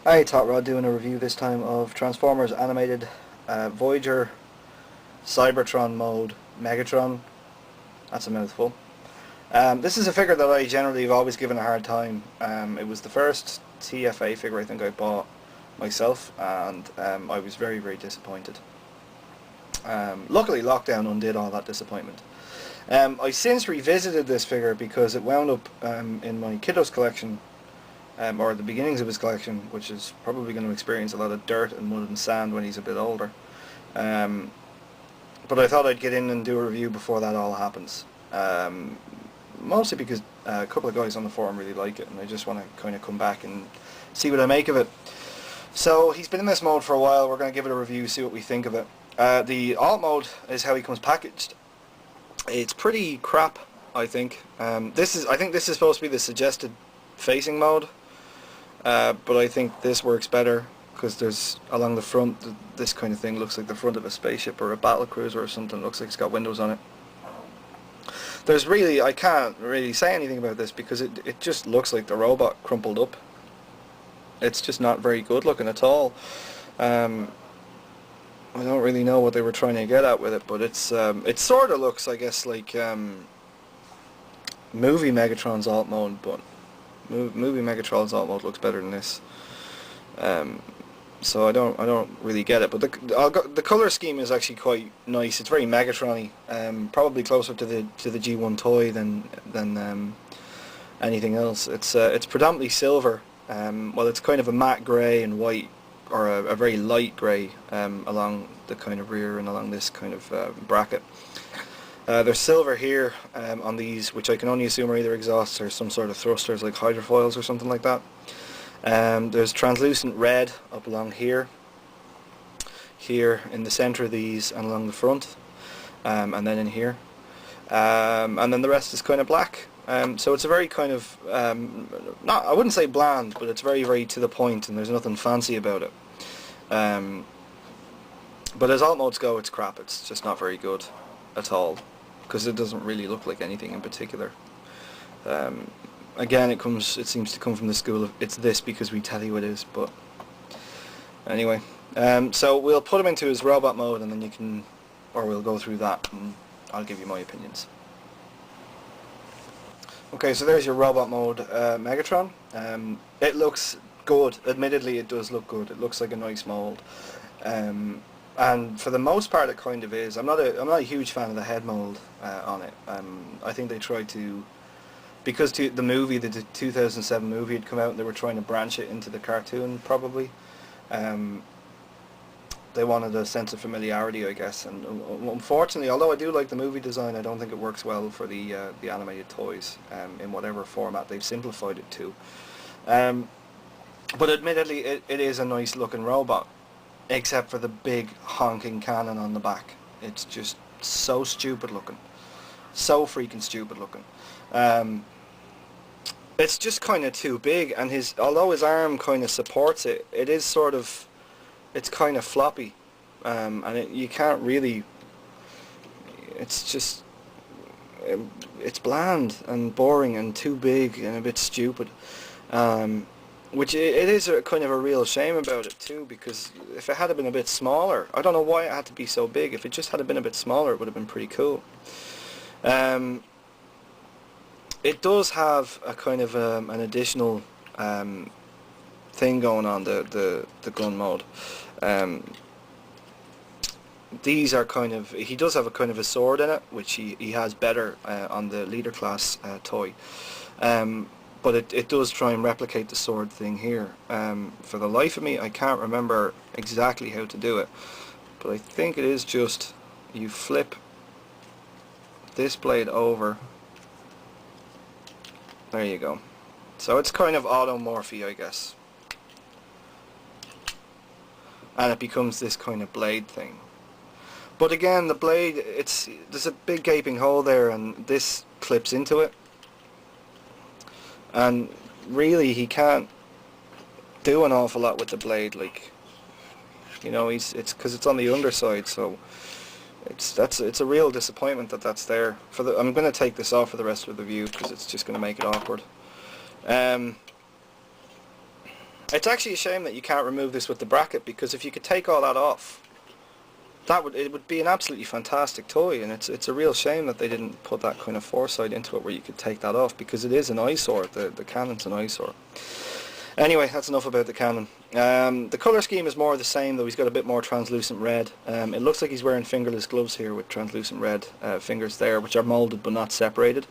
Hi, Tot Rod doing a review this time of Transformers Animated Voyager Cybertron mode Megatron. That's a mouthful. This is a figure that I generally have always given a hard time. It was the first TFA figure I think I bought myself, and I was very, very disappointed. Luckily lockdown undid all that disappointment. I since revisited this figure because it wound up in my kiddos collection, or the beginnings of his collection, which is probably going to experience a lot of dirt and mud and sand when he's a bit older. But I thought I'd get in and do a review before that all happens. Mostly because a couple of guys on the forum really like it, and I just want to kind of come back and see what I make of it. So he's been in this mode for a while. We're going to give it a review, see what we think of it. The alt mode is how he comes packaged. It's pretty crap, I think. I think this is supposed to be the suggested facing mode, but I think this works better because there's along the front, this kind of thing looks like the front of a spaceship or a battle cruiser or something. Looks like it's got windows on it. There's really, I can't really say anything about this because it just looks like the robot crumpled up. It's just not very good looking at all. I don't really know what they were trying to get at with it, but it sort of looks, I guess, like movie Megatron's alt mode, but movie Megatron's alt mode looks better than this. So I don't really get it, but the color scheme is actually quite nice. It's very Megatron-y, probably closer to the G1 toy than anything else. It's predominantly silver. Well, it's kind of a matte grey and white, or a very light grey along the kind of rear and along this kind of bracket. There's silver here on these, which I can only assume are either exhausts or some sort of thrusters like hydrofoils or something like that. There's translucent red up along here in the centre of these and along the front, and then in here, and then the rest is kind of black. So it's a very kind of, I wouldn't say bland, but it's very, very to the point, and there's nothing fancy about it. But as alt modes go, it's crap. It's just not very good at all, because it doesn't really look like anything in particular. Again, it seems to come from the school of, it's this because we tell you it is, but anyway. So we'll put him into his robot mode, and then we'll go through that, and I'll give you my opinions. Okay, so there's your robot mode Megatron. It looks good. Admittedly, it does look good. It looks like a nice mold, and for the most part, it kind of is. I'm not a huge fan of the head mold on it. I think they tried to, because the 2007 movie had come out, and they were trying to branch it into the cartoon probably. They wanted a sense of familiarity, I guess, and unfortunately, although I do like the movie design, I don't think it works well for the animated toys in whatever format they've simplified it to. But admittedly, it is a nice looking robot, except for the big honking cannon on the back. It's just so stupid looking, so freaking stupid looking. It's just kind of too big, and although his arm kind of supports it, it's kind of floppy, and you can't really, it's just, it's bland and boring and too big and a bit stupid, which it is a kind of a real shame about it too, because if it had been a bit smaller, I don't know why it had to be so big. If it just had been a bit smaller, it would have been pretty cool. It does have a kind of an additional thing going on, the gun mode. These are kind of, he does have a kind of a sword in it, which he has better on the leader class toy, but it does try and replicate the sword thing here. For the life of me, I can't remember exactly how to do it, but I think it is just you flip this blade over. There you go. So it's kind of automorphy, I guess. And it becomes this kind of blade thing. But again, the blade, there's a big gaping hole there, and this clips into it. And really, he can't do an awful lot with the blade. Like, you know, it's because it's on the underside, so it's a real disappointment that that's there. I'm going to take this off for the rest of the view because it's just going to make it awkward. It's actually a shame that you can't remove this with the bracket, because if you could take all that off, it would be an absolutely fantastic toy, and it's a real shame that they didn't put that kind of foresight into it where you could take that off, because it is an eyesore. The Cannon's an eyesore. Anyway, that's enough about the Cannon. The colour scheme is more of the same, though he's got a bit more translucent red. It looks like he's wearing fingerless gloves here with translucent red fingers there, which are moulded but not separated.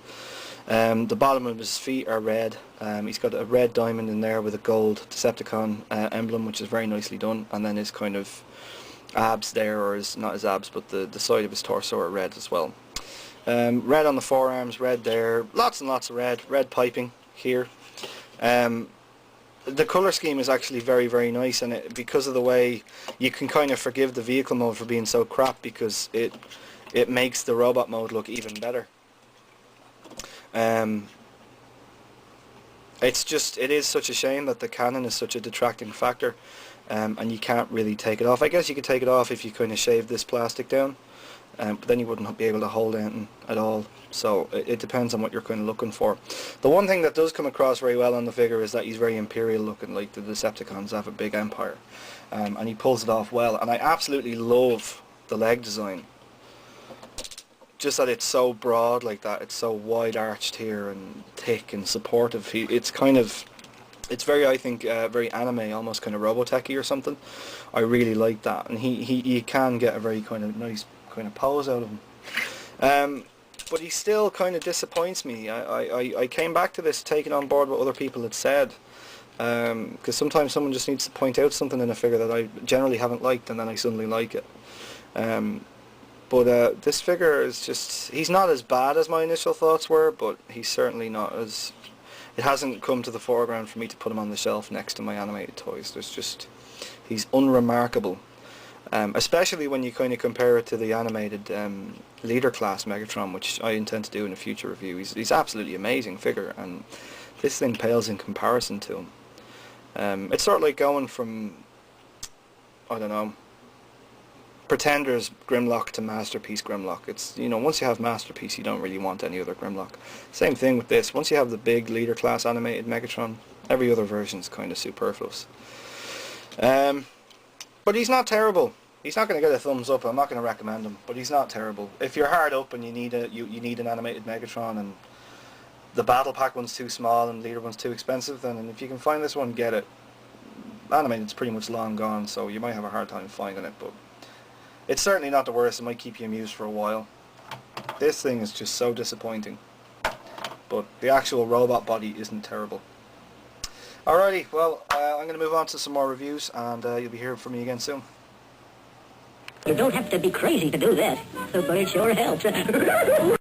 The bottom of his feet are red. He's got a red diamond in there with a gold Decepticon emblem, which is very nicely done, and then his kind of abs there, or not his abs, but the side of his torso are red as well. Red on the forearms, red there, lots and lots of red piping here. The colour scheme is actually very, very nice, and because of the way you can kind of forgive the vehicle mode for being so crap, because it makes the robot mode look even better. It is such a shame that the Cannon is such a detracting factor, and you can't really take it off. I guess you could take it off if you kind of shave this plastic down, but then you wouldn't be able to hold anything at all. So it depends on what you're kind of looking for. The one thing that does come across very well on the figure is that he's very imperial looking, like the Decepticons have a big empire, and he pulls it off well. And I absolutely love the leg design. Just that it's so broad like that, it's so wide arched here and thick and supportive. It's very, I think, very anime, almost kind of Robotech-y or something. I really like that, and you can get a very kind of nice kind of pose out of him. But he still kind of disappoints me. I came back to this taking on board what other people had said, because sometimes someone just needs to point out something in a figure that I generally haven't liked, and then I suddenly like it. But this figure is just, he's not as bad as my initial thoughts were, but he's certainly not as, it hasn't come to the foreground for me to put him on the shelf next to my animated toys. He's unremarkable, especially when you kind of compare it to the animated leader class Megatron, which I intend to do in a future review. He's absolutely amazing figure, and this thing pales in comparison to him. It's sort of like going from, I don't know, Pretenders Grimlock to Masterpiece Grimlock. It's, you know, once you have Masterpiece, you don't really want any other Grimlock. Same thing with this. Once you have the big leader class animated Megatron, every other version is kind of superfluous. But he's not terrible. He's not going to get a thumbs up. I'm not going to recommend him, but he's not terrible. If you're hard up and you need an animated Megatron, and the battle pack one's too small and leader one's too expensive, then if you can find this one, get it. Animated's pretty much long gone, so you might have a hard time finding it, but it's certainly not the worst. It might keep you amused for a while. This thing is just so disappointing, but the actual robot body isn't terrible. Alrighty, well, I'm going to move on to some more reviews, and you'll be hearing from me again soon. You don't have to be crazy to do that, but it sure helps.